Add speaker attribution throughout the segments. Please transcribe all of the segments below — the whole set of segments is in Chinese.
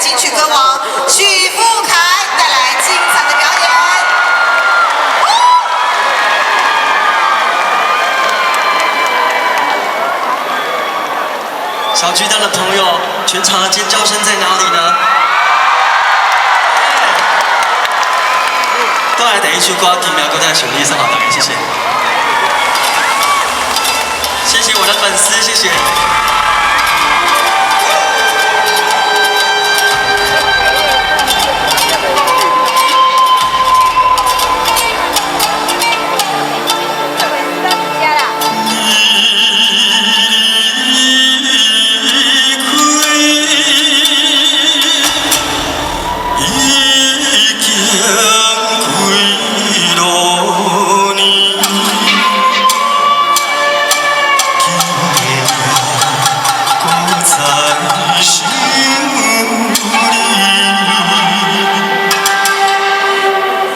Speaker 1: 金曲歌王许富凯带来精彩的表演。
Speaker 2: 小巨蛋的朋友，全场的尖叫声在哪里呢？都来第一首歌，金苗歌在熊力上好，大家谢谢。谢谢我的粉丝，谢谢。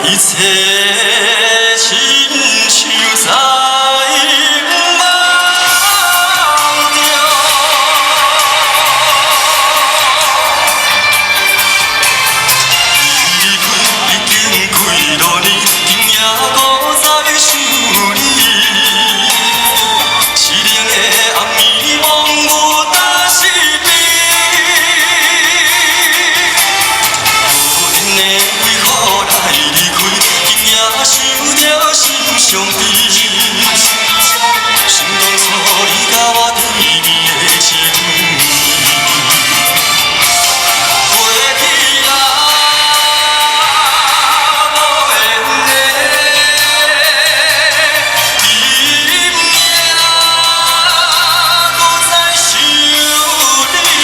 Speaker 2: 一切亲像在梦中，你离开已经几多年，今夜搁再想你，失恋的暗暝梦有大失眠，无缘的为何来离开？想着心上悲，心当初你甲我甜蜜的情过去啦，无缘的阴影，搁再想你。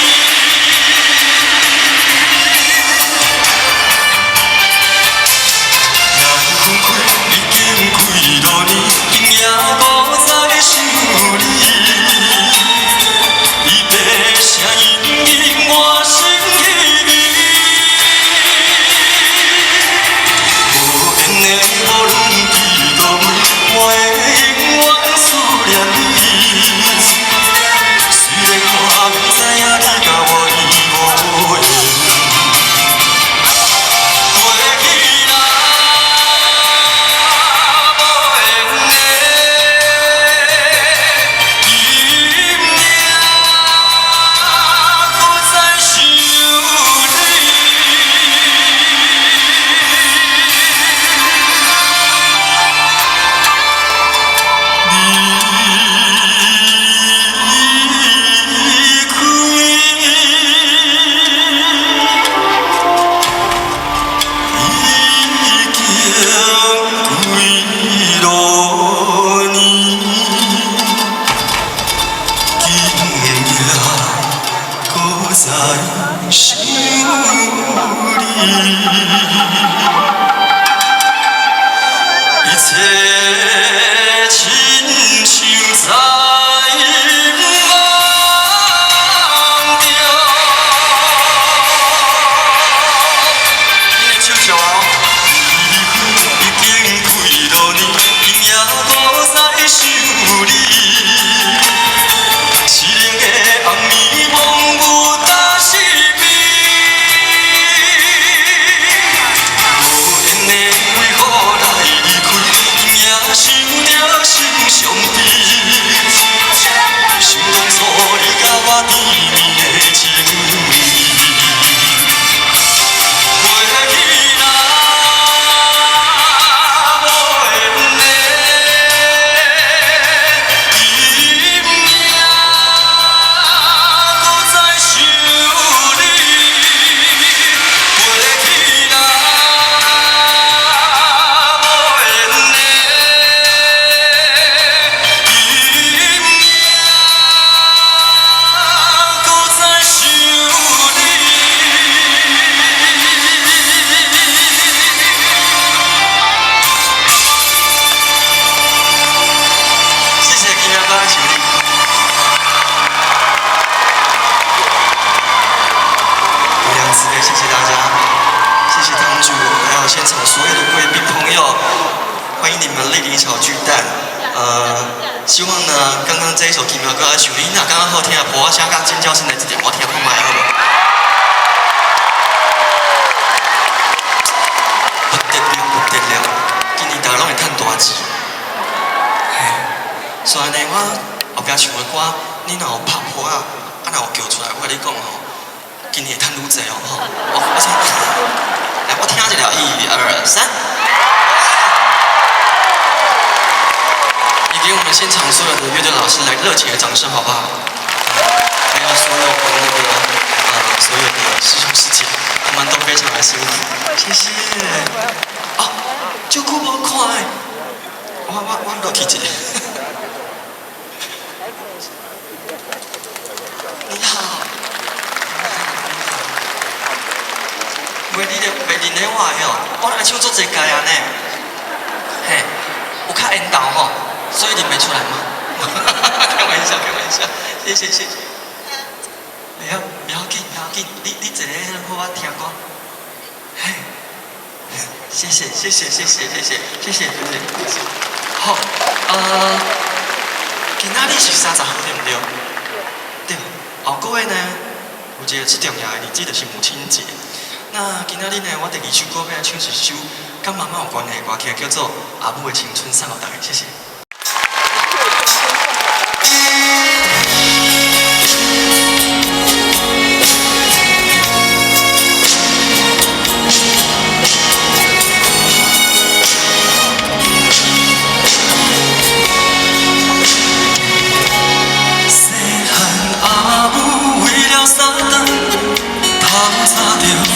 Speaker 2: 几多年，今夜搁再想你，离别声音引我心稀微。无缘的无论去倒位，我会永远思念你。虽然我不知影你甲我已无缘。在想你，一切亲像在梦中。你的手笑啊！离开已经几多年，今夜搁再想你，失恋的暗暝梦有大失眠。无缘的为何来离开？今夜想着心上悲，想当初你甲我甜蜜的情过去啦，无缘的阴影，搁再想你，过去啦，无缘的阴影，搁再想你。谢谢金苗哥的请力。无量慈悲，谢谢大家，谢谢堂主，还有现场所有的贵宾朋友，欢迎你们莅临小巨蛋。希望呢，刚刚这一首金苗歌的曲，你若刚刚好听啊，婆香港尖叫声来一点，我听看卖好不好？所以呢，我后壁唱的歌，你若有拍破啊，若有叫出来，我甲你讲吼，今年会趁愈济哦吼。而且，来我听一下，1、2、3。也给我们现场所有的乐队老师来热情的掌声，好不好？还有所有的所有的师兄师姐，他们都非常的辛苦，谢谢。哦，就久无看的，我落去一个。你好，袂认得我的哦，我来唱做这届啊呢，嘿，有较缘投吼，所以认袂出来吗？开玩笑，开玩笑，谢谢谢谢。不要紧，你坐咧好我听歌，嘿，谢谢。好，今仔日是30号对不对？对，后个月呢有一个最重要的日子就是母亲节。那今仔日呢，我第2首歌要唱是一首跟妈妈有关的歌曲，叫做《阿母的青春》，送给大家，谢谢。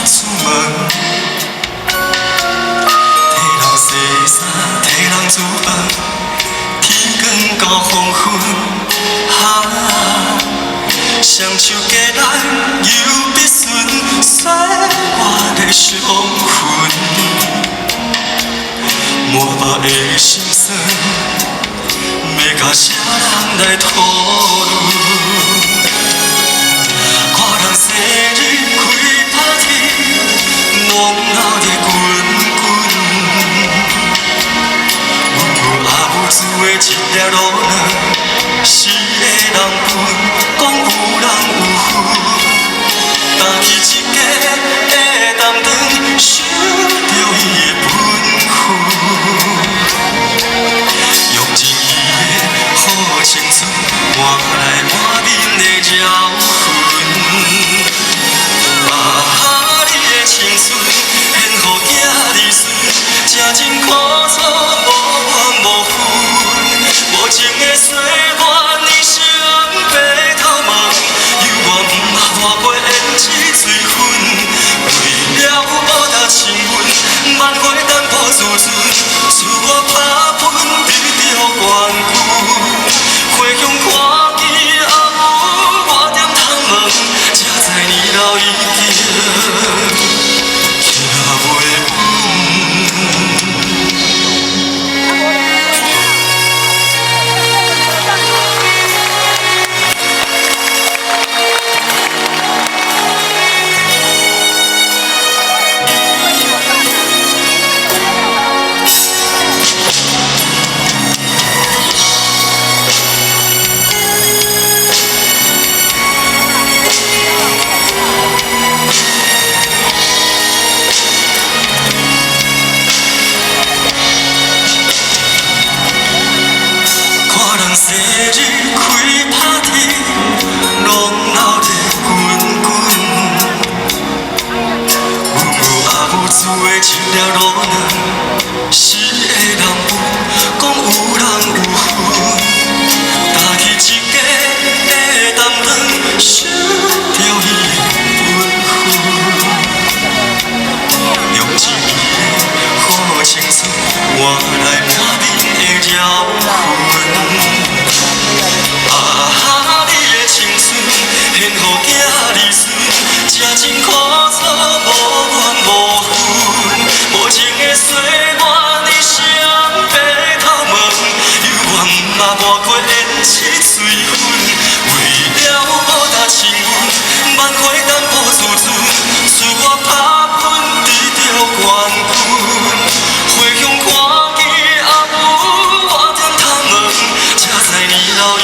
Speaker 2: 出门，替人洗衫，替人煮饭，天光到黄昏，双手加来又必顺，洗我的伤痕，满腹的心酸，要甲啥人来吐露？看人生日开暖闹的滚滚，阿母煮的一粒卤卵，4个人分，讲有人有份，担起一家的担当，受着伊的分用尽伊的好青春，换来满面的饶痕。青春献予囝儿孙，正真苦楚，无怨无分。无情的岁月，年少白头梦，犹原不抹袂胭脂水粉。为了报答亲阮，万回淡薄自尊，自我打拼，得到冠军。回乡看见阿母，我点头问，才知年老已经。生日开 party， 热闹的滚滚。有阿母煮的一粒卤卵，4个人分，讲有人有份。担起一家的担当，受着伊的分用尽伊的好青春，换来满面的饶痕。你的青春献予囝儿孙，正真苦楚，无怨无分。无情的岁月，年少白头梦，犹原嘛抹过胭脂水粉。为了报答亲阮，万回淡薄自尊，自我打拼，得到冠军。回乡看见阿母，我点头问，才知年老已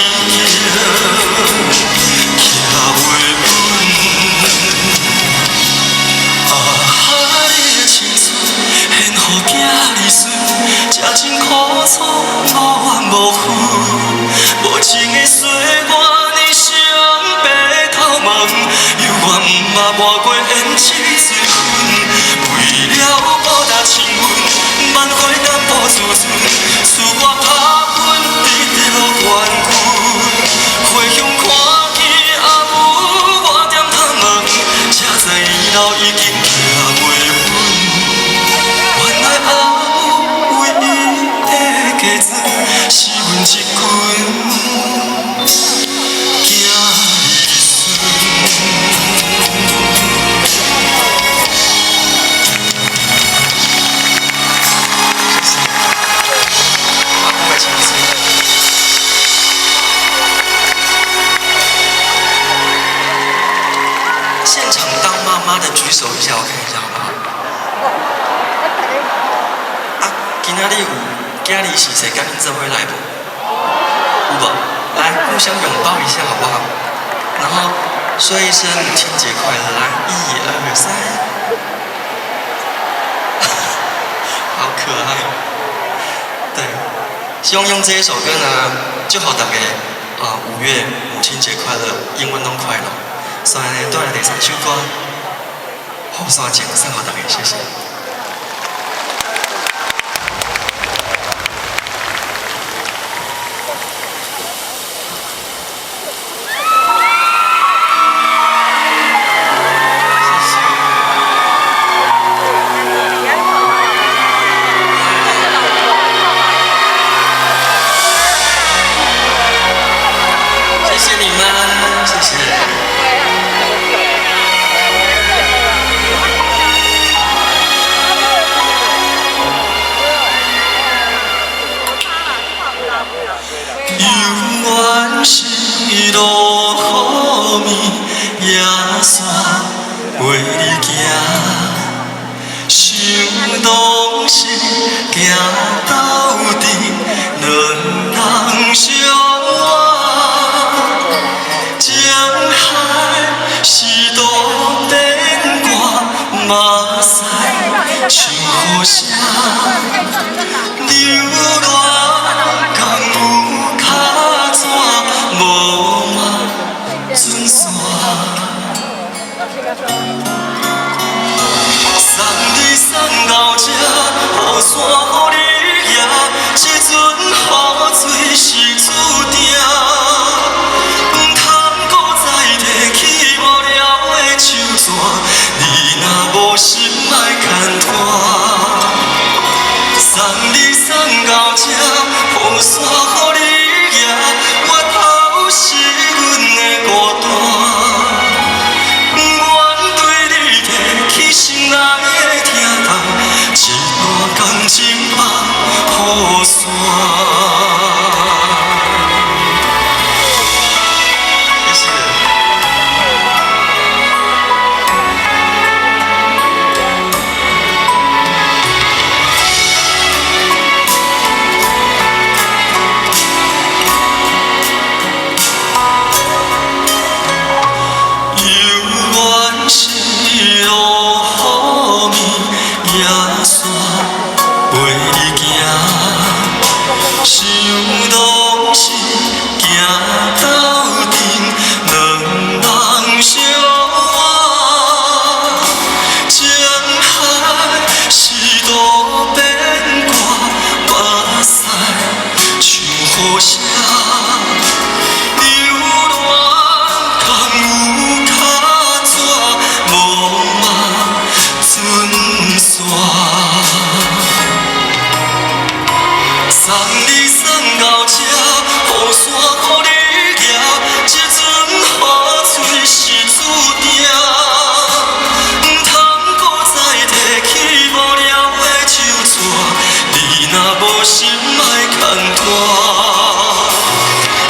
Speaker 2: 正真苦楚，无怨无分，情的岁月，你双白头毛，犹原毋捌摸过胭脂水粉。为了报答亲阮，万回淡薄自尊，赐我打拼，直落冠军。回乡看见阿母，我点头问，才知伊老已经行袂稳。原来阿母为伊的家子，是阮一群囝儿孙。现场当妈妈的举手一下，我看一下好不好？啊，今仔日有囝儿是谁跟恁做伙来不？有无？来，互相拥抱一下好不好？然后说一声母亲节快乐，来，1、2、3，好可爱。对，希望用这一首歌呢，祝福大家5月母亲节快乐，英文拢快乐。所以呢，带来第3首歌，后山情送给大家，谢谢。谢谢你们，谢谢。永远是路雨暝，夜山陪你行，想拢是行到底，两人相爱。江海是道变卦，马赛唱好声，流浪江有脚纸，无嘛准线。送你送到这，雨伞予你举，这阵雨水是注定。你若无心，莫牵拖。送你送到这，雨伞予你举，我头是阮的孤单。愿对你提起心内的疼痛，一段感情放雨伞。想拢是行到顶，两人相爱。江海是道变卦，马赛唱好声。流浪江有脚纸，无嘛准线。送你送到这，雨伞予你举，这阵雨水是注定。唔通搁再提起无聊的旧纸，你若无心，莫牵拖。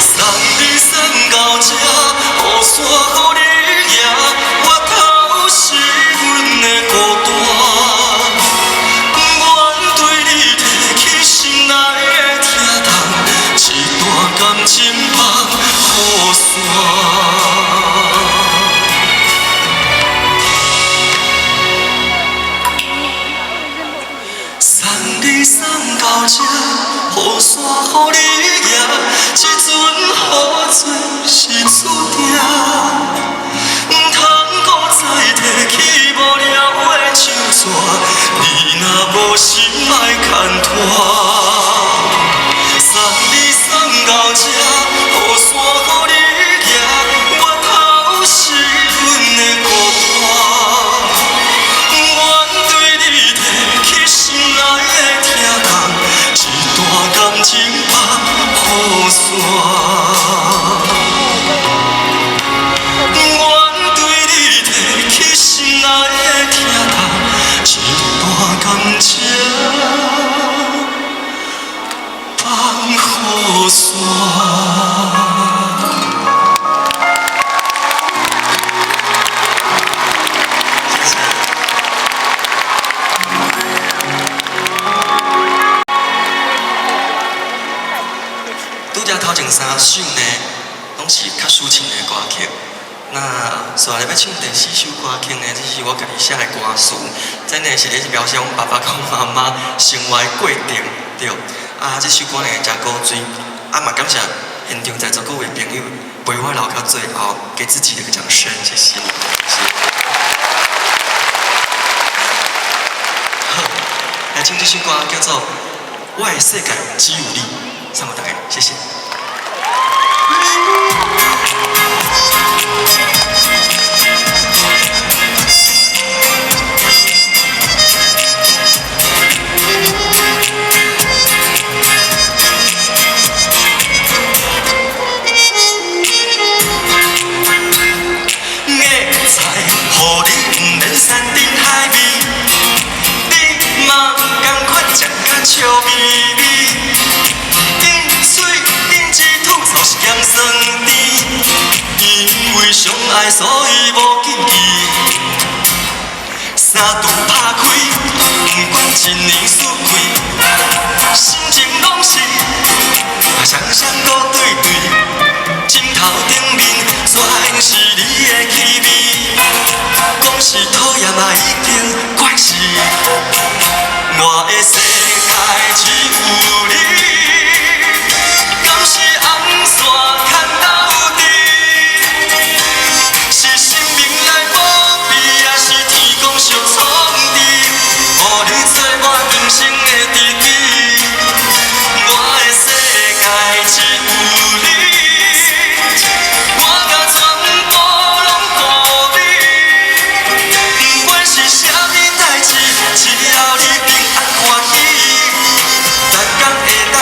Speaker 2: 送你送到这，雨伞予你举，我头是阮的孤单。愿对你提起心内。感情放雨伞，送你送到这，雨伞予你举，这好做是注定，唔通搁再提起无聊的唱纸。你若无心爱牵拖，送你送到这，雨伞予你举，我头是阮的孤单。愿对你提起心内的疼痛，一段感情放雨伞。感情放雨伞。拄则头前3首呢，拢是较抒情的歌曲。那接下来要唱第4首歌曲呢，这是我家己写的歌词，这呢是咧描写阮爸爸跟妈妈生活的过程，对。这首歌呢真古锥，嘛感谢现场在座各位朋友陪我留到最后，给自己一个掌声，谢谢。好，来唱这首歌叫做《我的世界只有你》，送给大家，谢谢。笑眯眯，饮水饮一吐槽是咸酸甜，因为相爱所以无禁忌，三顿拍开，不管一年四季，心情拢是双双搁对对，枕头顶面全是你的气味，讲是讨厌嘛已经怪事，我的世界只有你，敢是红线牵到底？是生命来保庇，还是天公相创治？予你做我今生的知己，我的世界只有你，我甲全部拢给你，不管是啥物代志，只要你平安欢喜。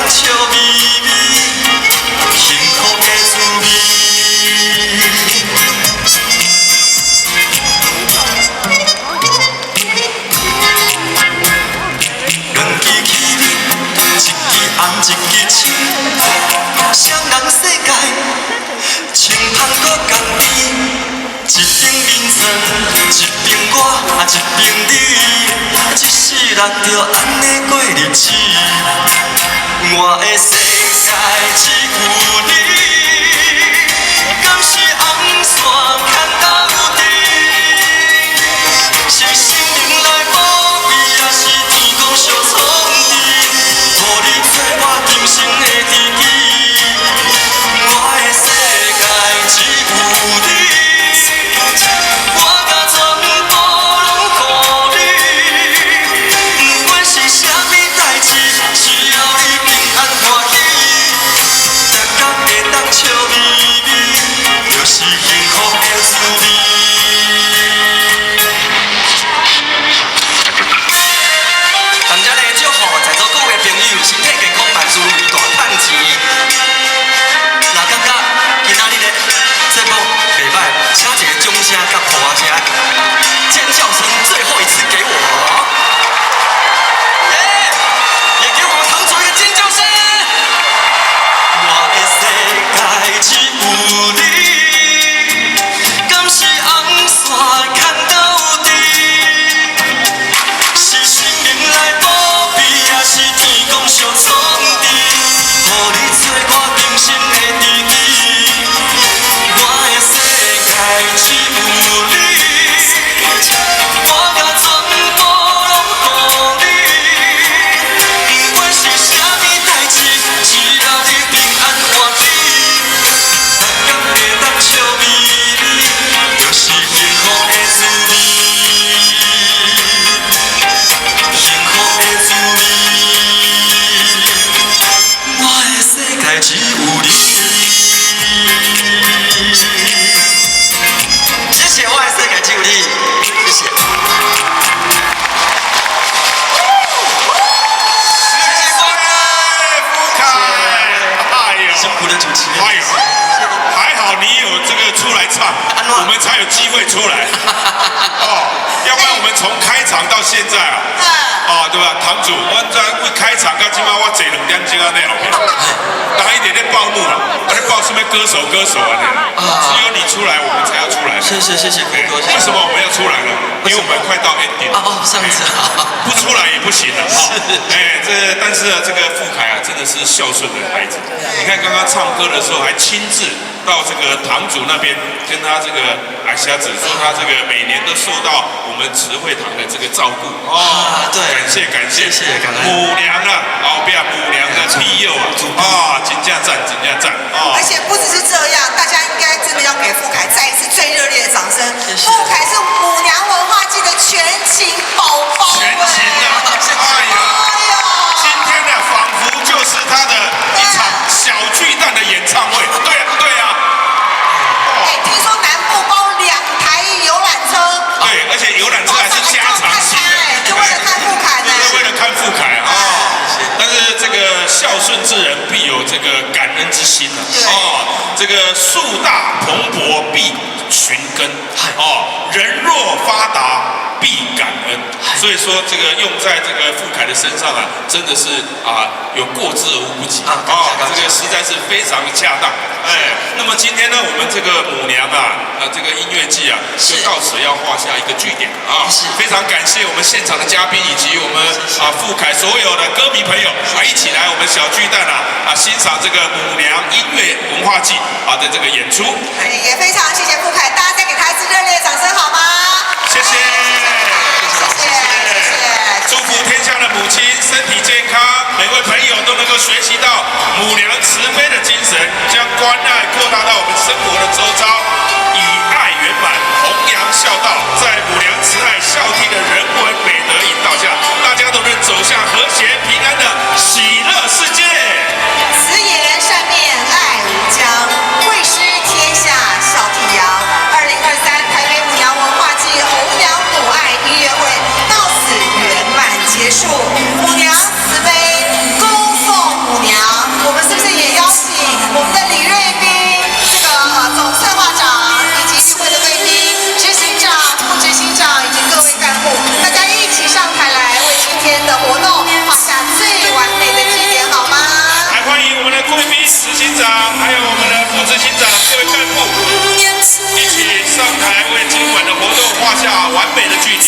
Speaker 2: 笑眯眯，幸福的滋味。两支气味，一支红，一支青。双人世界，清香搁甘甜。一边眠床，一边我，一边你，一世人就安尼过日子。我的世界只有你，敢是红线牵到底？是生命来保庇，还是天公相创治？予你做我今生的知己。我的世界只有你，我甲全部拢给你，不管是啥物代志，只要你。安欢喜，逐天会当笑。
Speaker 3: 会出来哦，要不然我们从开场到现在对吧？堂主，我在一开场到今晚我坐2点钟啊那后面，大家一点在报幕了，我在报什么歌手啊只有你出来，我们才要出来。
Speaker 2: 谢谢哥哥。
Speaker 3: 为什么我们要出来呢？因为我们快到 ending 了。
Speaker 2: 这样子
Speaker 3: 不出来也不行了但是这个傅凯啊，真的是孝顺的孩子。你看刚刚唱歌的时候，还亲自到这个堂主那边跟他这个矮瞎子说，他这个每年都受到我们慈惠堂的这个照顾
Speaker 2: 对，
Speaker 3: 感谢，
Speaker 2: 感恩。
Speaker 3: 母娘啊，不要母娘的庇佑真正赞
Speaker 1: 而且不只是这样，大家应该真的要给傅凯再一次最热烈的掌声。傅凯是母娘文化季的全勤宝宝，
Speaker 3: 全勤今天呢，仿佛就是他的一场小巨蛋的演唱会。对啊。
Speaker 1: 听说南部包2台游览车。
Speaker 3: 对，而且游览车还是加长型的，
Speaker 1: 就为了看傅凯呢。
Speaker 3: 为了看傅凯但是这个孝顺之人必有这个感恩之心这个树大蓬勃必寻根人若发达必感恩。所以说这个用在这个傅凯的身上真的是有过之而无不及这个实在是非常恰当。那么今天呢，我们这个母娘这个音乐季就到此要画下一个句点非常感谢我们现场的嘉宾以及我们傅凯所有的歌迷朋友一起来我们小巨蛋欣赏这个母娘音乐文化季的这个演出。
Speaker 1: 也非常谢谢傅凯，大家再给他一次热烈的掌声好吗？
Speaker 3: 谢谢。祝福天下的母亲身体健康，每位朋友都能够学习到母娘慈悲的精神，将关爱扩大到我们生活的周遭，以爱圆满，弘扬孝道，在母娘慈爱孝悌的人文美德引导下，大家都能走向和谐平安的喜乐世界。
Speaker 1: 慈颜善面爱无疆，会师天下孝悌扬。2023台北母娘文化季弘扬母爱音乐会到此圆满结束。母娘慈悲，供奉母娘。我们是不是也邀请我们的李瑞斌这个总策划长以及与会的贵宾、执行长、副执行长以及各位干部，大家一起上台来为今天的活动画下最完美的句点，好吗？
Speaker 3: 来欢迎我们的贵宾、执行长，还有我们的副执行长、各位干部，一起上台为今晚的活动画下完美的句点。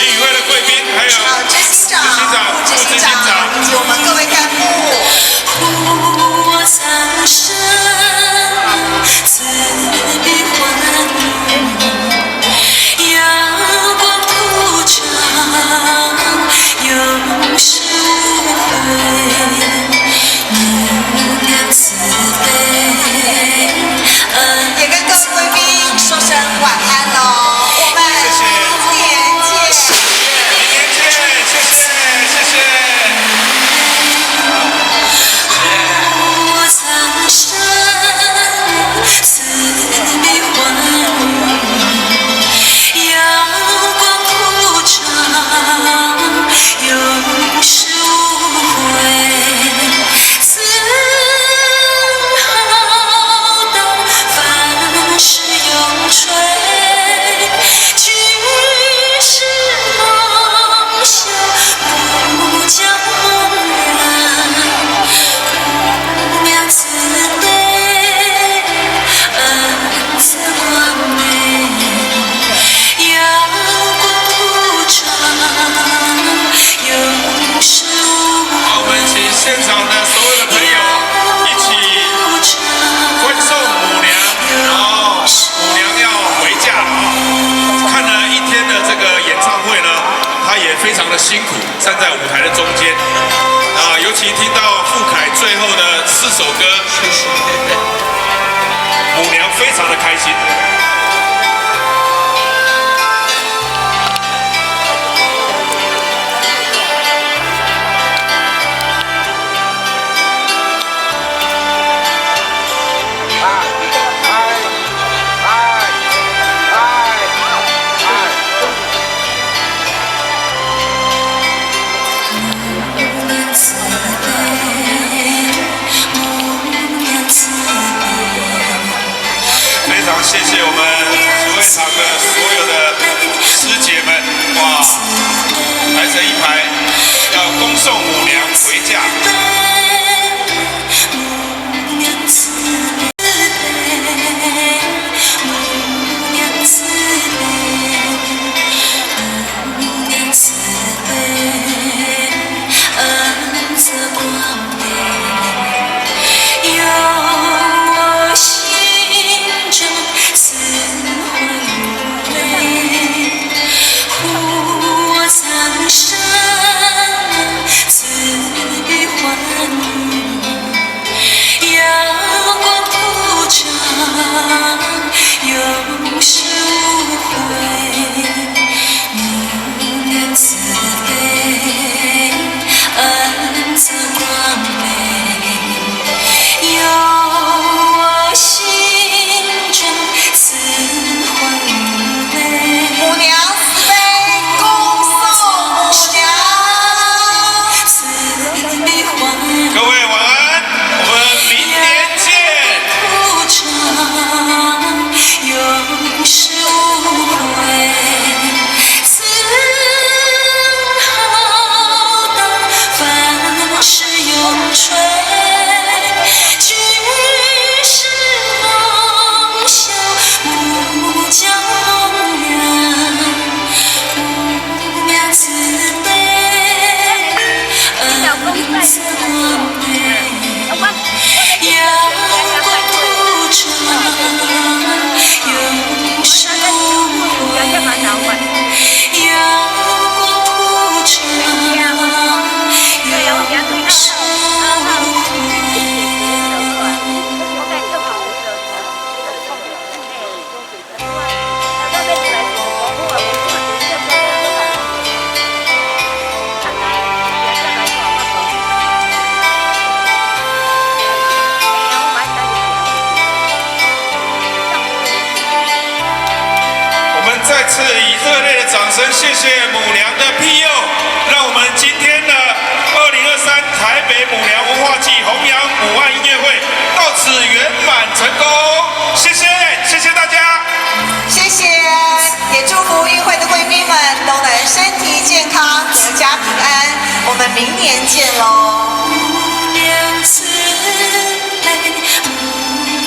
Speaker 1: 与会的贵宾，还有执行长、副执行长以及我们各位干部。也跟各位贵宾说声晚安喽。我们明年见。
Speaker 3: 谢谢。现场的所有的朋友一起欢送母娘，母娘要回家了看了一天的这个演唱会呢，她也非常的辛苦，站在舞台的中间尤其听到傅凯最后的4首歌，母娘非常的开心。
Speaker 4: 永世无悔，母娘慈悲，恩泽光美，有我心中慈欢美。
Speaker 1: 母娘慈悲，恭送母娘。
Speaker 3: 各位晚安，我们明年见。
Speaker 4: 途长，永世无悔，慈浩荡，凡事永垂。举世梦想，母将娘，母娘慈悲，恩泽光美。阳光普照，永世无悔。阳光普照，永世无悔。
Speaker 3: 再次以热烈的掌声，谢谢母娘的庇佑，让我们今天的2023台北母娘文化季弘扬母爱音乐会到此圆满成功。谢谢，谢谢大家，
Speaker 1: 谢谢，也祝福与会的贵宾们都能身体健康、阖家平安。我们明年见喽！
Speaker 4: 母娘慈悲，母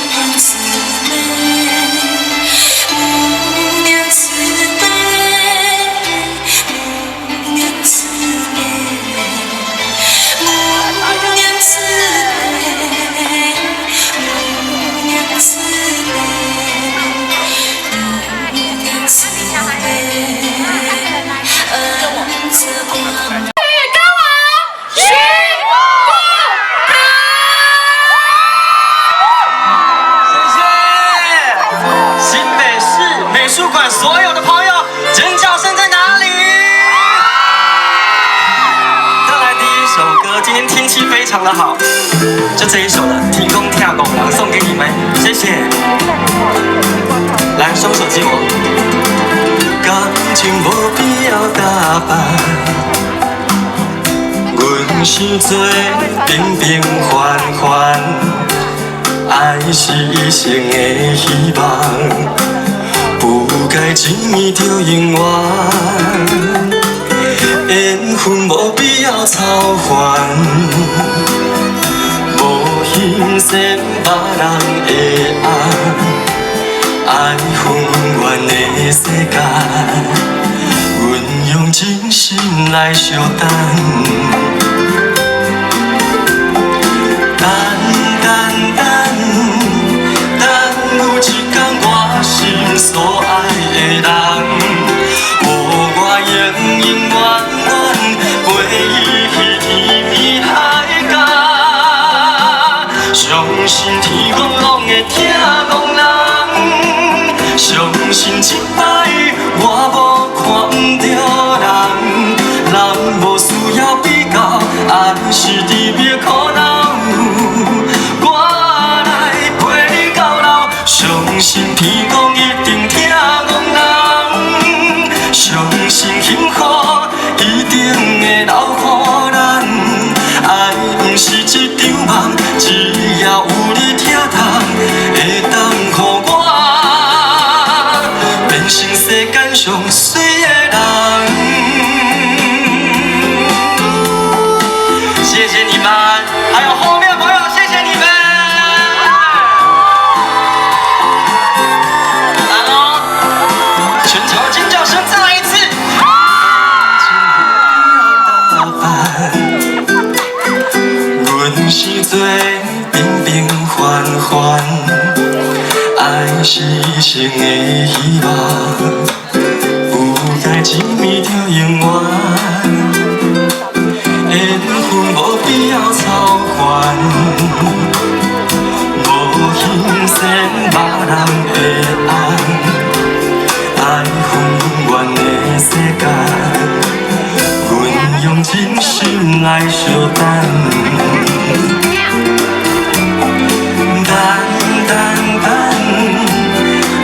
Speaker 4: 娘慈悲。母娘慈悲，母娘慈悲，母娘慈悲，母娘慈悲，母娘慈悲，恩泽光美。
Speaker 5: 美术馆所有的朋友，尖叫声在哪里？再来第一首歌，今天天气非常的好，就这一首了，提供跳狗郎送给你们，谢谢。来，双手接我。感情无必要打扮，阮是做平平凡凡，爱是一生的希望。不该执迷着永远，缘分无必要操烦，无形限别人的爱纷乱的世界，阮用真心来相等，等有一天我心所爱的人，我永永远远陪伊去天海角。相信天公拢会听讲人，相信一摆我无看不着人，人无需要比较，爱是甜蜜苦恼。相信天公一定听讲人，相信幸福一定会留予咱。爱不是一场梦，只要有你疼痛，会当予我变成世间上水的人。谢谢你们，还有后面的朋友，谢谢你们。是做平平凡凡，爱是一生的希望，不该执迷着永远，缘分无必要操烦，无轻声别人的红，爱纷乱的世界，阮用真心来相等。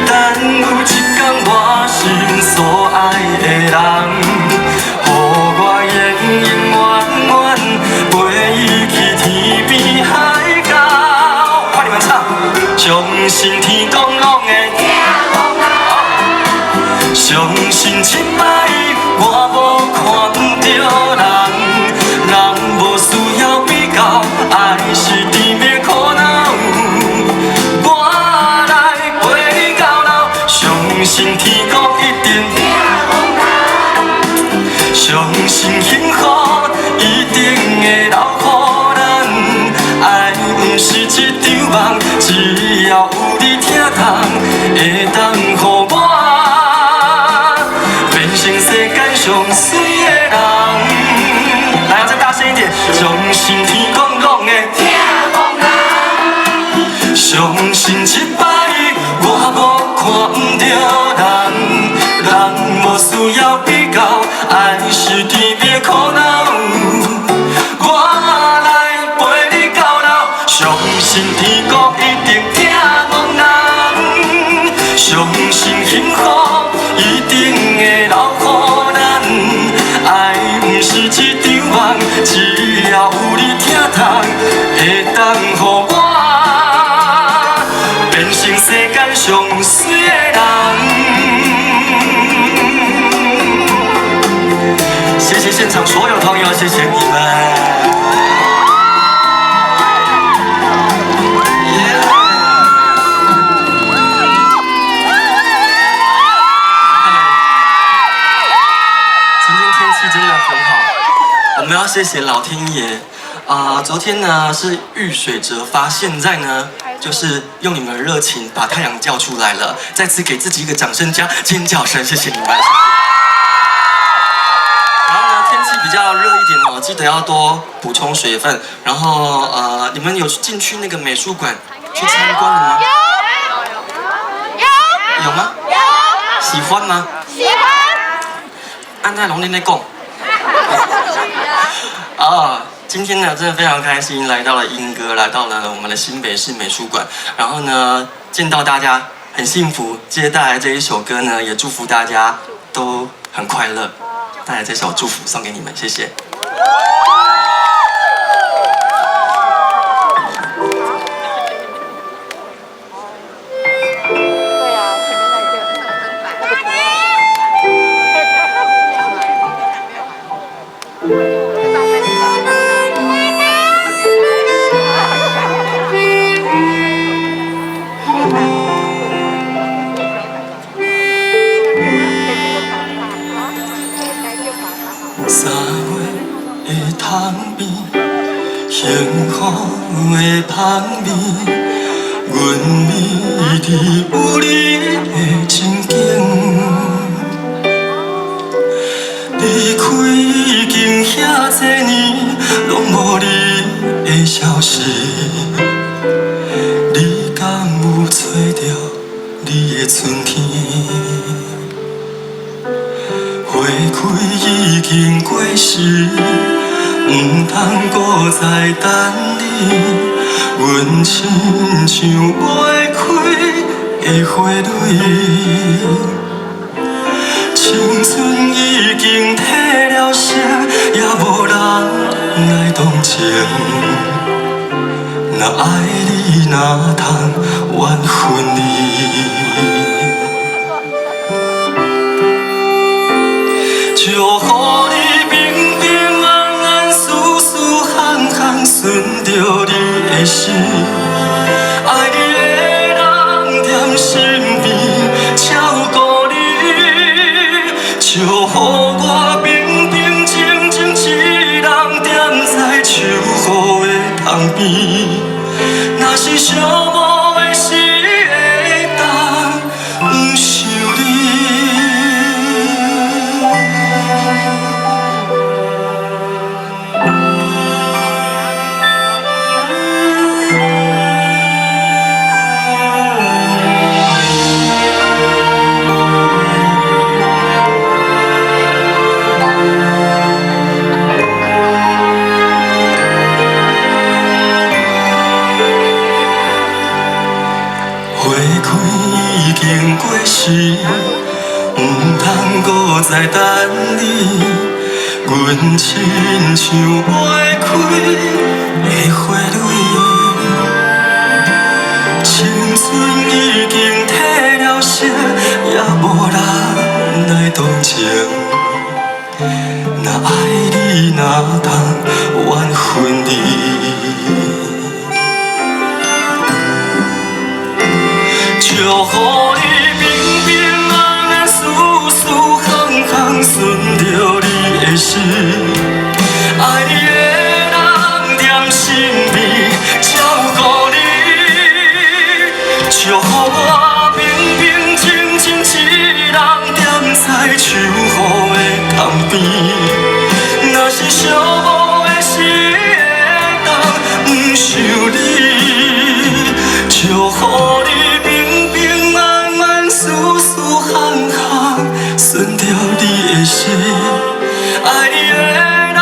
Speaker 5: 等有一天我心所爱的人，予我永永远远陪伊去天边海角。看你们唱，相信天公拢会听讲啦，相信这摆我无看不着人，人无需要比较，爱是甜蜜苦恼。相信天公一定听讲啦，相信幸福一定会留予咱。爱不是一场梦，只要有你疼痛，会当予我变成世间上水的人。来，再大声一点，相信天公拢会听讲啦，相信这摆我无看不着。人无需要比较，爱是甜蜜苦恼。我来陪你到老，相信天公一定听讲人，相信幸福一定会留予咱。爱不是一场梦，只要有你疼痛，会当予我变成世间上水的人。谢谢现场所有朋友，谢谢你们。今天天气真的很好，我们要谢谢老天爷。昨天呢是遇水则发，现在呢就是用你们的热情把太阳叫出来了。再次给自己一个掌声加尖叫声，谢谢你们。天气比较热一点哦，记得要多补充水分。然后你们有进去那个美术馆去参观了吗？有吗？有。喜欢吗？喜欢。安泰龙在讲。今天呢真的非常开心，来到了莺歌，来到了我们的新北市美术馆。然后呢见到大家很幸福，接着带来这一首歌呢，也祝福大家都很快乐。带来这首祝福送给你们，谢谢。3月的窗边，幸福的香味，阮美丽有你的情景。离开已经遐多年，拢无你的消息。你敢有找到你的春天？花开已经过时，不通搁再等你。阮亲像袂开的花蕊，青春已经褪了色，也无人来同情。若爱你，哪通怨恨你？祝福你平平安安、舒舒服服，顺着你的心。爱你的人踮身边，照顾你。祝福我平平静静一人踮在树雨的旁边。若是寂寞的时，会当不想你。经过时，唔通搁再等你。阮亲像袂开的花蕊，青春已经褪了色，也无人来同情。若爱你，哪通怨恨你？祝福你平平安安、舒舒康康，顺着你的心。爱你的人踮身边，照顾你。祝福我平平静静一人踮在秋雨的江边。若是寂寞的时会当不想你，祝福你。顺着你的心，爱你的人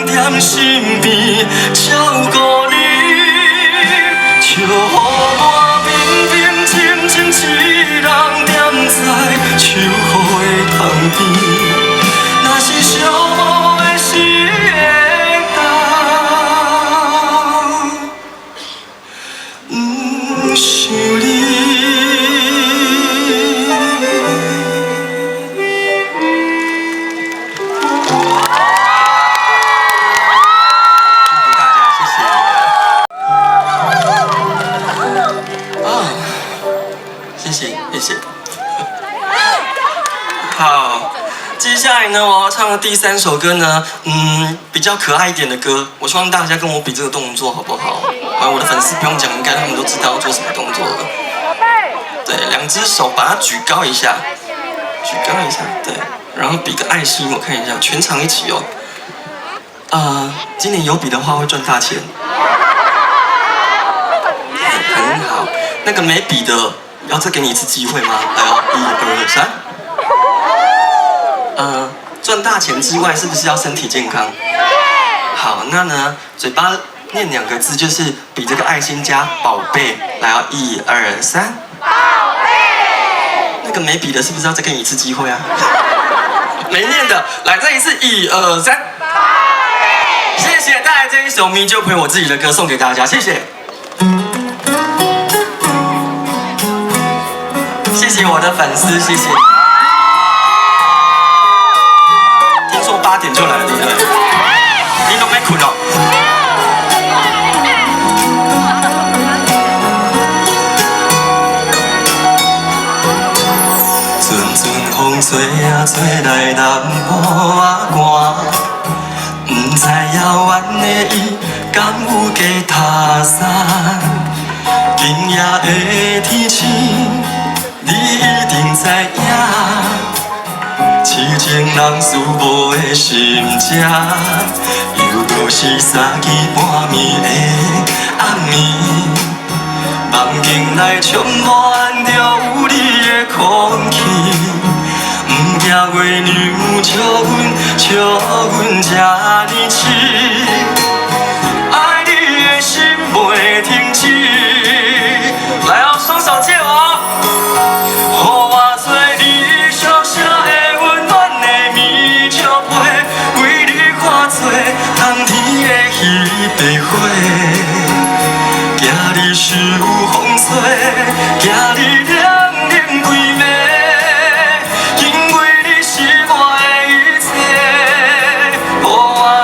Speaker 5: 踮身边，照顾你，祝福我平平静静一人踮在秋雨的江边。若是寂寞的时会当不想你。好，接下来呢，我要唱的第3首歌呢，比较可爱一点的歌，我希望大家跟我比这个动作好不好？我的粉丝不用讲，应该他们都知道要做什么动作了。对，2只手把它举高一下，举高一下，对，然后比个爱心，我看一下，全场一起哦。今年有比的话会赚大钱。很好，那个没比的，要再给你一次机会吗？来哦，1、2、3。赚大钱之外，是不是要身体健康？好，那呢，嘴巴念2个字，就是比这个爱心加宝贝。来哦，1、2、3。宝贝。那个没比的，是不是要再给你一次机会啊？没念的，来再一次，1、2、3。宝贝。谢谢，带来这一首《迷就陪我自己的歌》送给大家，谢谢。谢谢我的粉丝，谢谢。听说8点就来了，对不对？你都没困哦。阵阵风吹啊吹来南部啊寒，不知遥远的伊敢有加他山？今夜的天星。你一定知影，痴情人思无的心情，又搁是3更半暝的暗暝，梦境内充满着有你的空气，不惊月娘笑阮这呢痴，爱你的心袂停止。来哦，双手借我。白花，今日是有风吹，今日凉冷规暝，因为你是我的一切，予我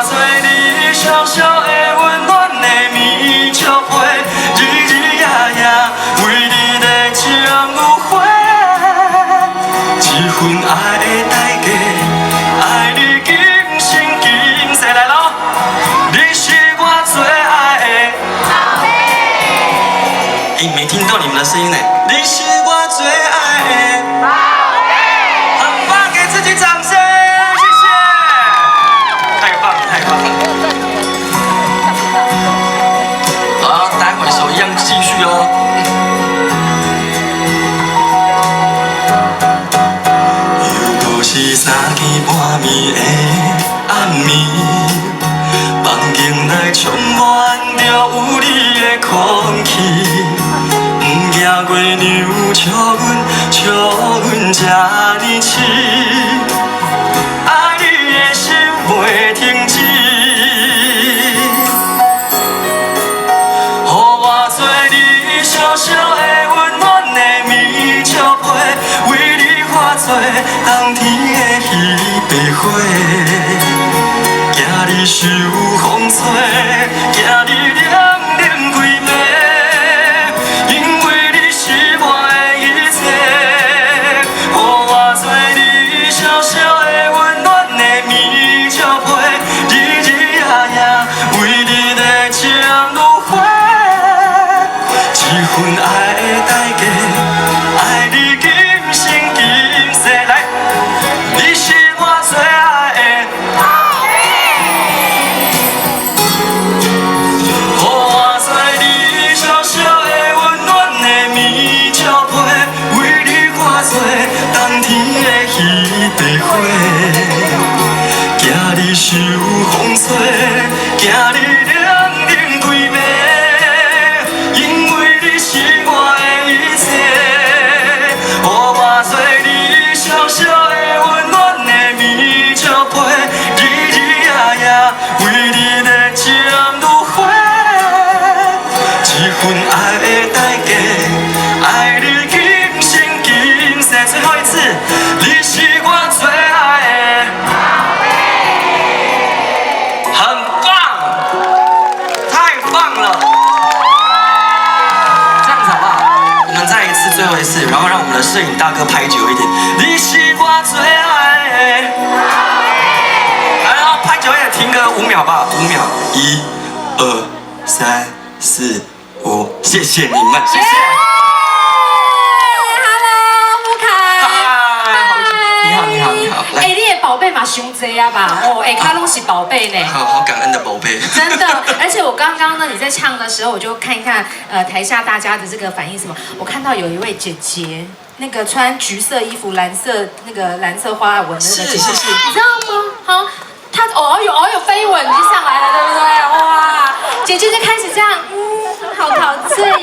Speaker 5: 做你小小的温暖的棉被，日日夜夜为你在将有花，这份爱的代价，爱你今生今世来咯，你是。没听到你们的声音呢。你是我最爱的宝贝，很棒，给自己掌声，谢谢，太棒了，太棒了。好，待会手一样继续哦。又搁是3更半暝的暗暝，梦境内充满着有你的空气。行过牛笑阮这呢痴，爱你的心袂停止。予我做你小小的温暖的棉笑被，为你化作冬天的彼白花。惊你受风吹，惊你凉冷规暝，因为你是我的一切。予我做你小小的温暖的棉笑被，日日夜夜为你在情如火。这份爱的代价，爱你今生今世。来，你是我最爱的。白花，惊你受风吹，惊你凉冷规暝，因为你是我的一切。予我做你小小的温暖的棉笑被，日日夜夜为你在情如火。这份爱的代价，爱你今生今世。最后一次，你是我最爱的，很棒，太棒了！这样子好不好？我们再一次，最后一次，然后让我们的摄影大哥拍久一点。你是我最爱的，来，然后拍久一点，停个5秒吧，5秒，1、2、3、4、5，谢谢你们，谢谢。
Speaker 6: 哎，你的宝贝嘛，伤济啊吧？哦，哎，他拢是宝贝呢。
Speaker 5: 好感恩的宝贝。
Speaker 6: 真的，而且我刚刚呢，你在唱的时候，我就看一看台下大家的这个反应什么。我看到有一位姐姐，那个穿橘色衣服、蓝色花纹的那个姐姐，你知道吗？好，她偶有飞吻就上来了，对不对？哇，姐姐就开始这样，好陶醉哦，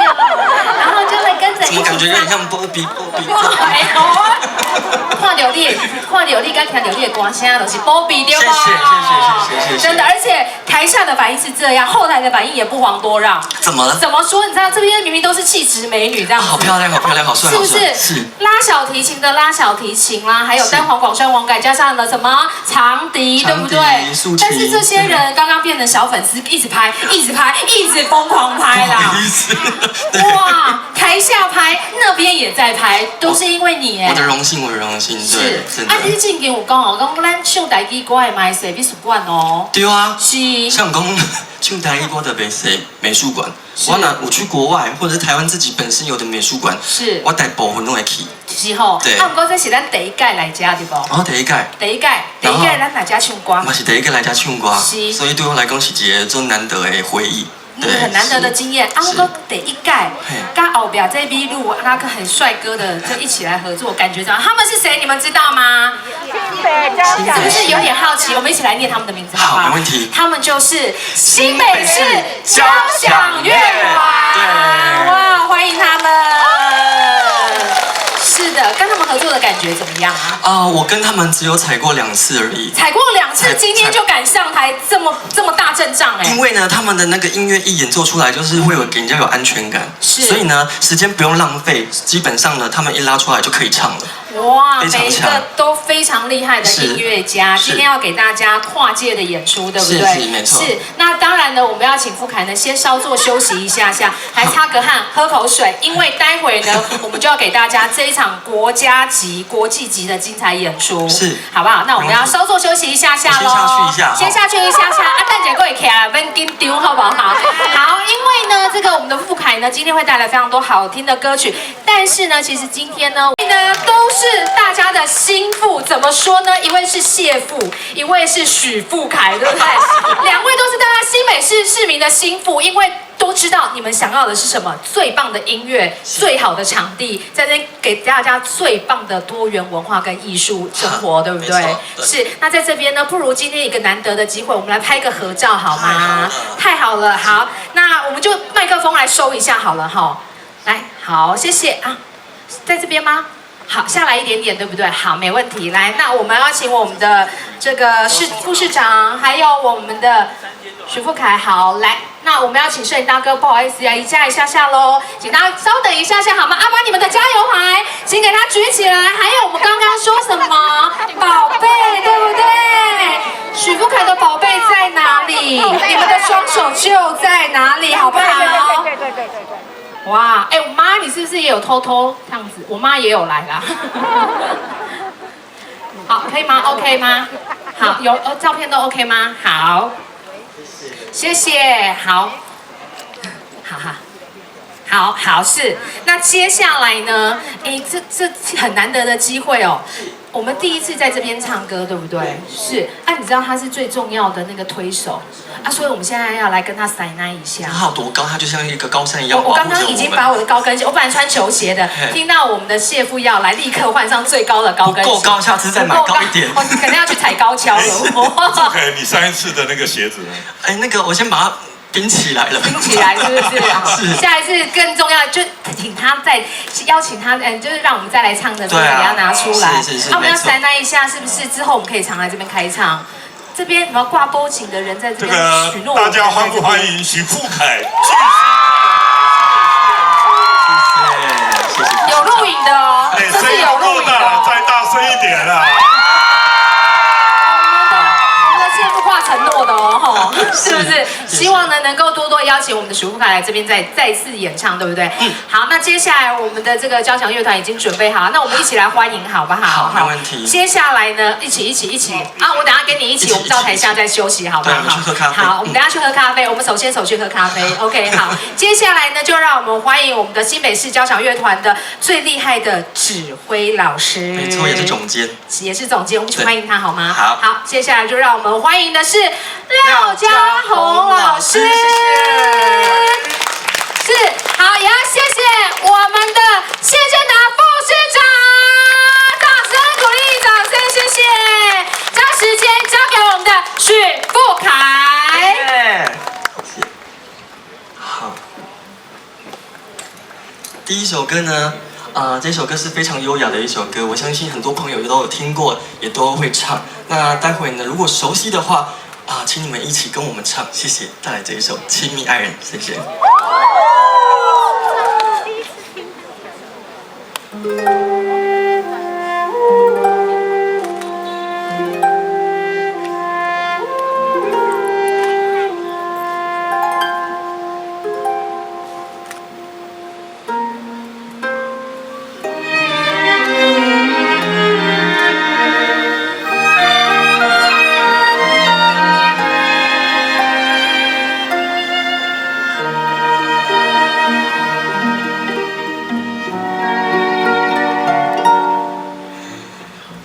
Speaker 6: 然后就会跟着一起唱。
Speaker 5: 怎么感觉有点像波比？
Speaker 6: 看到你跟听到你的歌声，都是波比对吧？
Speaker 5: 谢谢。
Speaker 6: 真的，而且台下的反应是这样，后台的反应也不遑多让。
Speaker 5: 怎么了？
Speaker 6: 怎么说？你知道这边明明都是气质美女这样子，
Speaker 5: 好漂亮，好帅，
Speaker 6: 是不是？是拉小提琴的拉小提琴啦，还有单簧广栓簧改，加上了什么长笛，对不对？但是这些人刚刚变成小粉丝，一直拍，一直疯狂拍啦。哇，台下拍，那边也在拍，都是因为你哎。
Speaker 5: 我的荣幸，对，真的。
Speaker 6: 啊，你之前有讲哦，讲咱唱台语歌的嘛，是美术馆哦。
Speaker 5: 对啊。
Speaker 6: 是。
Speaker 5: 像讲唱台语歌的美术馆，我去国外或者是台湾自己本身有的美术馆，
Speaker 6: 是。
Speaker 5: 我大部分都会去。
Speaker 6: 是吼。对。啊，不过这是咱第一届来家对不？
Speaker 5: 哦，第一届
Speaker 6: 咱来家唱歌。
Speaker 5: 我是第一届来家唱歌，
Speaker 6: 是。
Speaker 5: 所以对我来讲是一个最难得的回忆。
Speaker 6: 很难得的经验。啊，我讲第一届，跟后边这秘鲁那个很帅哥的就一起来合作，感觉怎样？他们是谁？你们知道吗？是不是有点好奇？我们一起来念他们的名字好不好？
Speaker 5: 没问题。
Speaker 6: 他们就是新北市交响乐团。哇，欢迎他们！是的，跟他们合作的感觉怎么样啊？
Speaker 5: 我跟他们只有踩过2次而已。
Speaker 6: 踩过2次，今天就敢上台这么大阵仗哎！
Speaker 5: 因为呢，他们的那个音乐一演奏出来，就是会给人家有安全感。
Speaker 6: 是。
Speaker 5: 所以呢，时间不用浪费，基本上呢，他们一拉出来就可以唱了。
Speaker 6: 哇，每一个都非常厉害的音乐家，今天要给大家跨界的演出，对不对？
Speaker 5: 是，没错。
Speaker 6: 是，那当然呢，我们要请富凯呢先稍作休息一下，还擦个汗，喝口水，因为待会呢，我们就要给大家这一场国家级、国际级的精彩演出，
Speaker 5: 是，
Speaker 6: 好不好？那我们要稍作休息一下喽，先下去一下，啊，蛋姐过来看，别紧张，好不好？好，因为呢，这个我们的富凯呢，今天会带来非常多好听的歌曲，但是呢，其实今天呢，都是大家的心腹，怎么说呢？一位是谢富，一位是许富凯，对不对？两位都是大家新北市市民的心腹，因为都知道你们想要的是什么，最棒的音乐，最好的场地，在这边给大家最棒的多元文化跟艺术生活，对不对？是。那在这边呢，不如今天一个难得的机会，我们来拍个合照好吗？太好了，好，那我们就麦克风来收一下好了哈。来，好，谢谢啊，在这边吗？好，下来一点点，对不对？好，没问题。来，那我们要请我们的这个副市长，还有我们的许富凯，好，来，那我们要请摄影大哥，不好意思，要移驾一下下喽，请大家稍等一下下好吗？阿妈，你们的加油牌，请给他举起来。还有我们刚刚说什么？宝贝，对不对？许富凯的宝贝在哪里？你们的双手就在哪里，好不好？对。哇，哎，我妈，你是不是也有偷这样子？我妈也有来啦。好，可以吗 ？OK 吗？好，有照片都 OK 吗？好，谢谢，好，好是。那接下来呢？哎，这很难得的机会哦。我们第一次在这边唱歌，对不对？是。啊，你知道他是最重要的那个推手啊，所以我们现在要来跟他塞奶一下。
Speaker 5: 他有多高？他就像一个高山一样。
Speaker 6: 我刚刚已经把我的高跟鞋，我本来穿球鞋的，听到我们的谢父要来，立刻换上最高的高跟鞋。
Speaker 5: 不够高，下次再买高一点。
Speaker 6: 我肯定要去踩高跷了。
Speaker 3: OK， 你上一次的那个鞋子呢？
Speaker 5: 哎，那个我先把它冰起来了，
Speaker 6: 冰起来是不是？是。下一次更重要，就请他再邀请他，就是让我们再来唱的时候给他拿出来。
Speaker 5: 是。
Speaker 6: 我们要塞奶一下，是不是？之后我们可以常来这边开唱。这边有没有挂波景的人在这边许诺？
Speaker 3: 大家欢不欢迎许富凯？
Speaker 5: 谢谢。
Speaker 6: 有录影的哦，这是有录影的哦。
Speaker 3: 再大声一点啊！
Speaker 6: 我们的谢父话承诺的哦，是不是？希望呢能够多多邀请我们的许富凯来这边再次演唱，对不对？好，那接下来我们的这个交响乐团已经准备好了，那我们一起来欢迎，好不好？
Speaker 5: 好，没问题。
Speaker 6: 接下来呢，一起啊！我等下跟你一起，我们到台下再休息，好不好？
Speaker 5: 对，我们去喝咖啡。
Speaker 6: 好，我们等下去喝咖啡。我们首先走去喝咖啡。OK， 好。接下来呢，就让我们欢迎我们的新北市交响乐团的最厉害的指挥老师。
Speaker 5: 没错，也是总监。
Speaker 6: 也是总监，我们一起欢迎他好吗？
Speaker 5: 好。
Speaker 6: 好，接下来就让我们欢迎的是廖家宏老师。是，好，也要谢谢我们的谢建达副市长，掌声鼓励，掌声谢谢。将时间交给我们的许富凯。
Speaker 5: 好，第一首歌呢，这首歌是非常优雅的一首歌，我相信很多朋友都有听过，也都会唱。那待会呢，如果熟悉的话，请你们一起跟我们唱，谢谢。带来这一首《亲密爱人》，谢谢。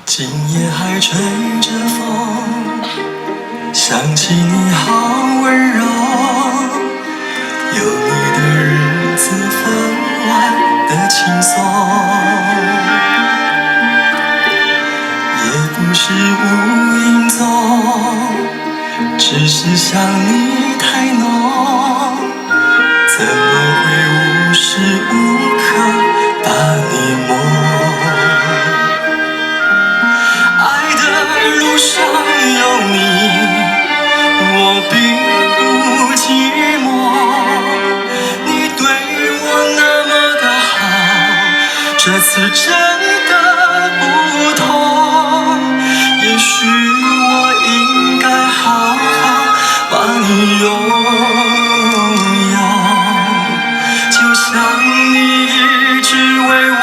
Speaker 5: 今夜还吹着风，想起你好温柔，有你的日子分外的轻松，也不是无影踪，只是想你太浓，怎么会无时无刻把你梦？路上有你，我并不寂寞。你对我那么的好，这次真的不同。也许我应该好好把你拥有，就像你一直为我。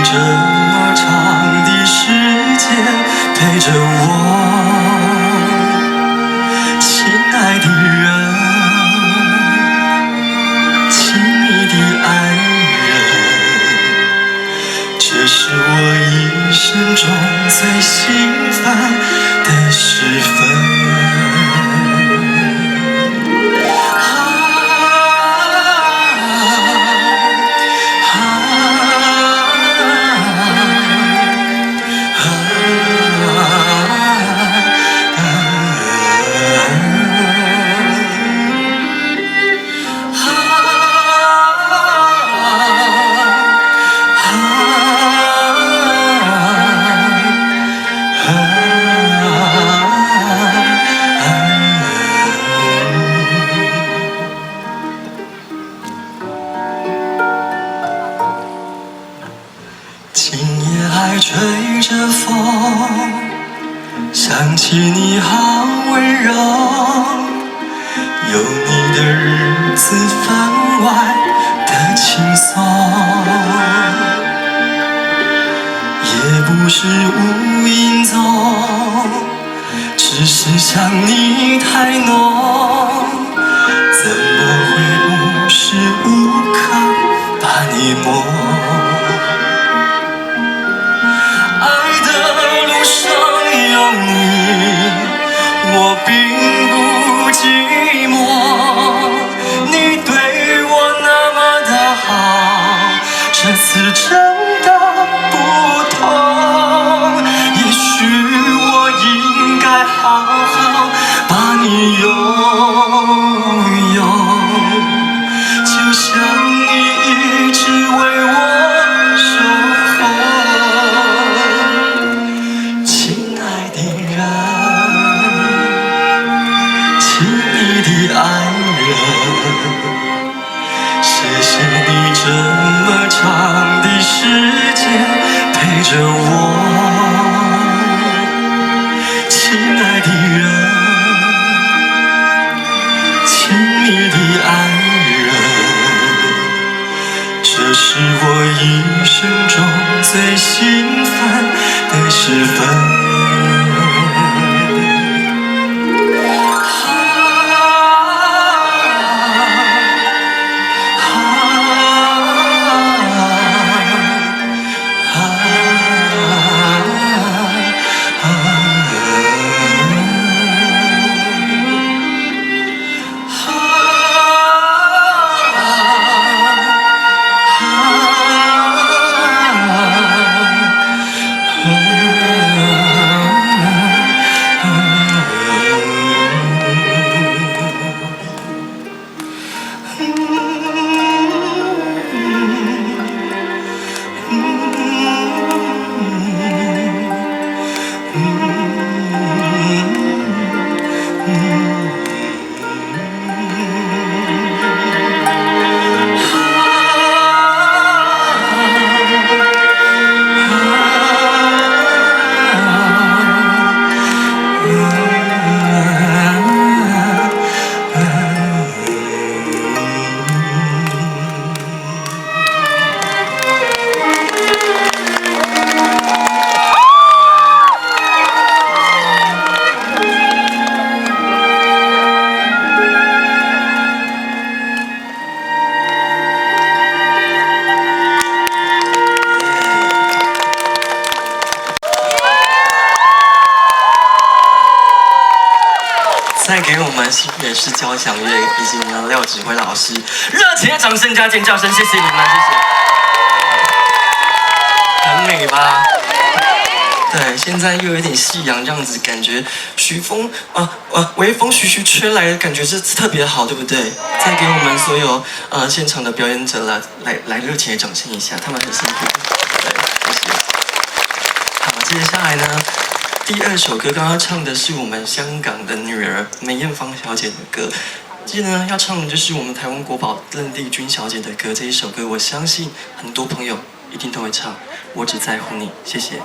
Speaker 5: 这么长的时间陪着吹着风，想起你好温柔，有你的日子分外的轻松，也不是无影踪，只是想你太浓，怎么会无时无刻把你梦？爱的路上有你，我并不寂寞。你对我那么的好，这次真的不同。也许我应该好好把你拥有，就像你一直为我守候。亲爱的人，亲密的爱人，谢谢你这么长的时间陪着我。亲爱的人，亲密的爱人，这是我一生中最兴奋的时分。再给我们新北市交响乐以及我们的廖指挥老师热情的掌声加尖叫声，谢谢你们，谢谢。很美吧？对，现在又有点夕阳这样子，感觉微风徐徐吹来的感觉是特别好，对不对？再给我们所有现场的表演者来热情的掌声一下，他们很辛苦。对，谢谢。好，接下来呢？第二首歌刚刚唱的是我们香港的女儿梅艳芳小姐的歌，接着呢要唱的就是我们台湾国宝邓丽君小姐的歌。这一首歌我相信很多朋友一定都会唱，我只在乎你，谢谢。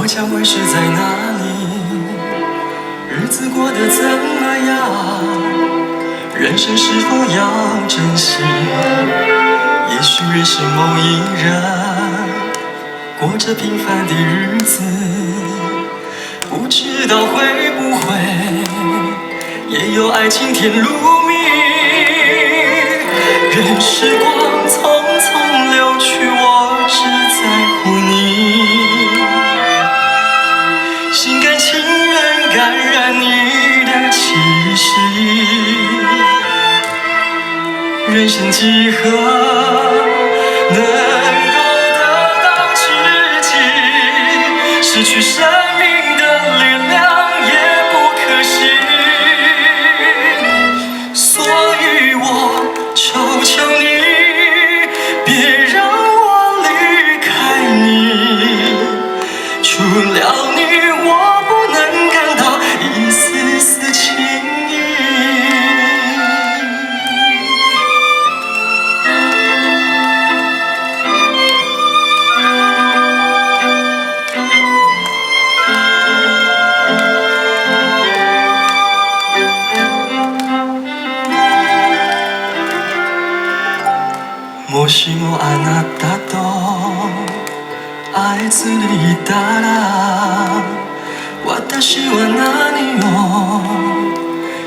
Speaker 5: 将会是在哪里？日子过得怎么样？人生是否要珍惜？也许认识某一人，过着平凡的日子，不知道会不会也有爱情甜如蜜。任时光匆匆流去，我只在乎你。心甘情愿感染你的气息，人生几何能够得到知己？ったと会えずにいたら私は何を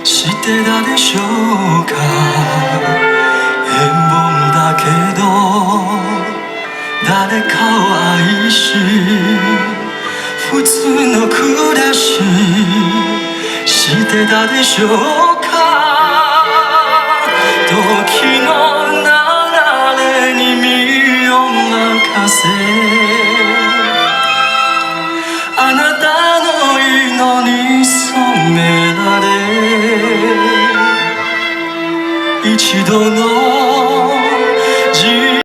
Speaker 5: してたでしょうか。変凡だけど誰かを愛し普通の暮らししてたでしょうか。時の流れに身を任せあなたの色に染められ一度の